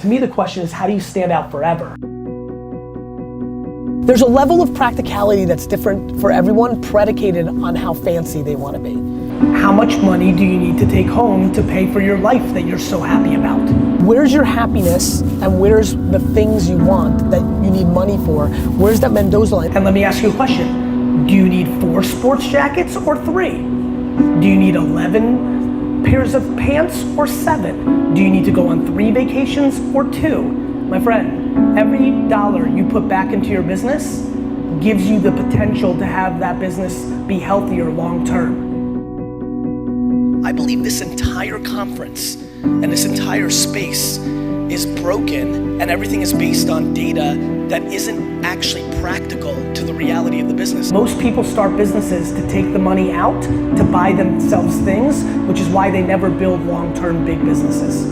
To me, the question is, how do you stand out forever? There's a level of practicality that's different for everyone, predicated on how fancy they want to be. How much money do you need to take home to pay for your life that you're so happy about? Where's your happiness and where's the things you want that you need money for? Where's that Mendoza line? And let me ask you a question. Do you need 4 sports jackets or 3? Do you need 11 pairs of pants or 7? Do you need to go on 3 vacations or 2? My friend, every dollar you put back into your business gives you the potential to have that business be healthier long term. I believe this entire conference and this entire space is broken and everything is based on data that isn't actually practical to the reality of the business. Most people start businesses to take the money out to buy themselves things, which is why they never build long-term big businesses.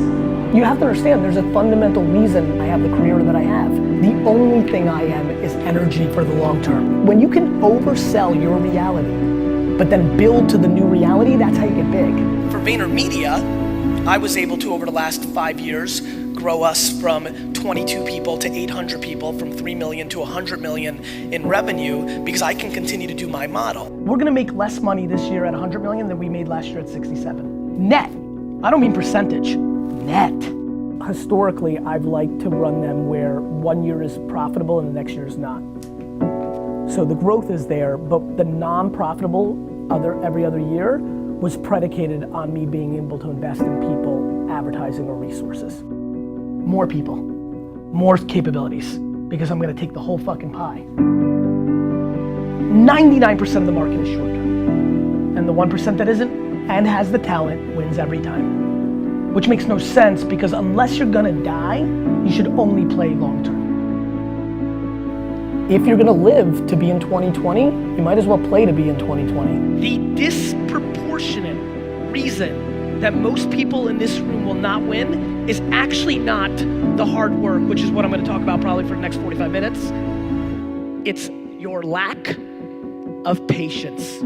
You have to understand there's a fundamental reason I have the career that I have. The only thing I am is energy for the long term. When you can oversell your reality, but then build to the new reality, that's how you get big. For VaynerMedia, I was able to, over the last 5 years, grow us from 22 people to 800 people, from 3 million to 100 million in revenue, because I can continue to do my model. We're gonna make less money this year at 100 million than we made last year at 67. Net, I don't mean percentage, net. Historically, I've liked to run them where 1 year is profitable and the next year is not. So the growth is there, but the non-profitable every other year was predicated on me being able to invest in people, advertising, or resources. More people, more capabilities, because I'm gonna take the whole fucking pie. 99% of the market is short term, and the 1% that isn't and has the talent wins every time. Which makes no sense, because unless you're gonna die, you should only play long term. If you're gonna live to be in 2020, you might as well play to be in 2020. The disproportionate reason that most people in this room will not win is actually not the hard work, which is what I'm gonna talk about probably for the next 45 minutes. It's your lack of patience.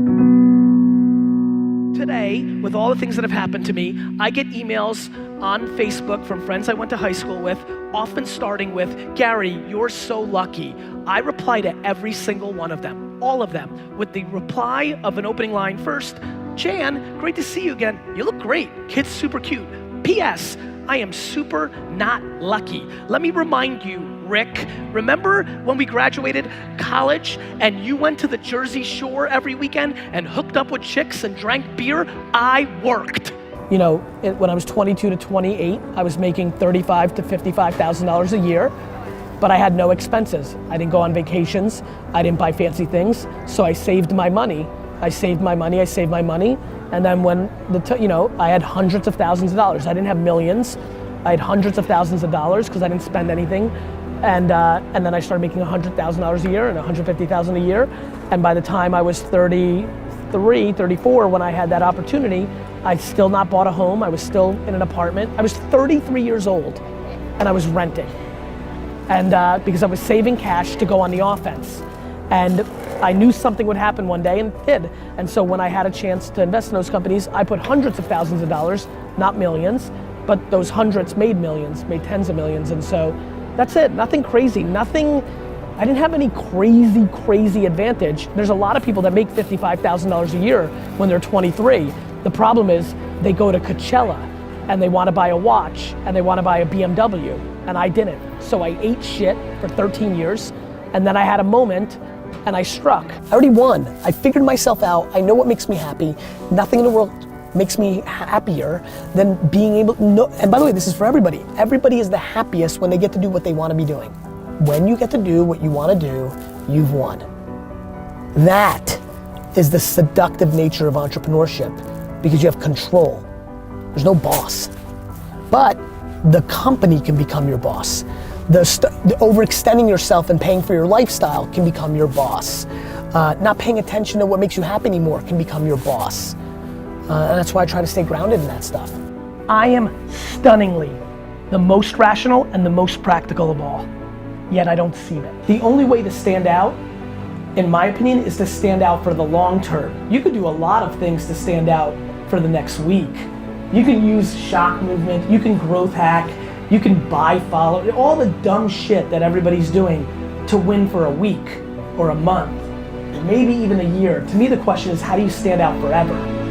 Today, with all the things that have happened to me, I get emails on Facebook from friends I went to high school with, often starting with, "Gary, you're so lucky." I reply to every single one of them, all of them, with the reply of an opening line first. "Jan, great to see you again. You look great. Kid's super cute. P.S. I am super not lucky. Let me remind you, Rick, remember when we graduated college and you went to the Jersey Shore every weekend and hooked up with chicks and drank beer? I worked." You know, when I was 22 to 28, I was making $35,000 to $55,000 a year, but I had no expenses. I didn't go on vacations. I didn't buy fancy things. So I saved my money. I saved my money. And then when I had hundreds of thousands of dollars. I didn't have millions. I had hundreds of thousands of dollars because I didn't spend anything. And then I started making $100,000 a year and $150,000 a year. And by the time I was 33, 34, when I had that opportunity, I still not bought a home. I was still in an apartment. I was 33 years old and I was renting. And because I was saving cash to go on the offense. And I knew something would happen one day, and it did. And so when I had a chance to invest in those companies, I put hundreds of thousands of dollars, not millions, but those hundreds made millions, made tens of millions. And so that's it, nothing crazy, I didn't have any crazy advantage. There's a lot of people that make $55,000 a year when they're 23. The problem is they go to Coachella and they want to buy a watch and they want to buy a BMW, and I didn't. So I ate shit for 13 years, and then I had a moment and I struck. I already won. I figured myself out. I know what makes me happy. Nothing in the world makes me happier than being able to know. And by the way, this is for everybody. Everybody is the happiest when they get to do what they want to be doing. When you get to do what you want to do, you've won. That is the seductive nature of entrepreneurship, because you have control. There's no boss. But the company can become your boss. The overextending yourself and paying for your lifestyle can become your boss. Not paying attention to what makes you happy anymore can become your boss. And that's why I try to stay grounded in that stuff. I am stunningly the most rational and the most practical of all, yet I don't seem it. The only way to stand out, in my opinion, is to stand out for the long term. You could do a lot of things to stand out for the next week. You can use shock movement, you can growth hack, You can buy followers, all the dumb shit that everybody's doing to win for a week or a month, or maybe even a year. To me, the question is, how do you stand out forever?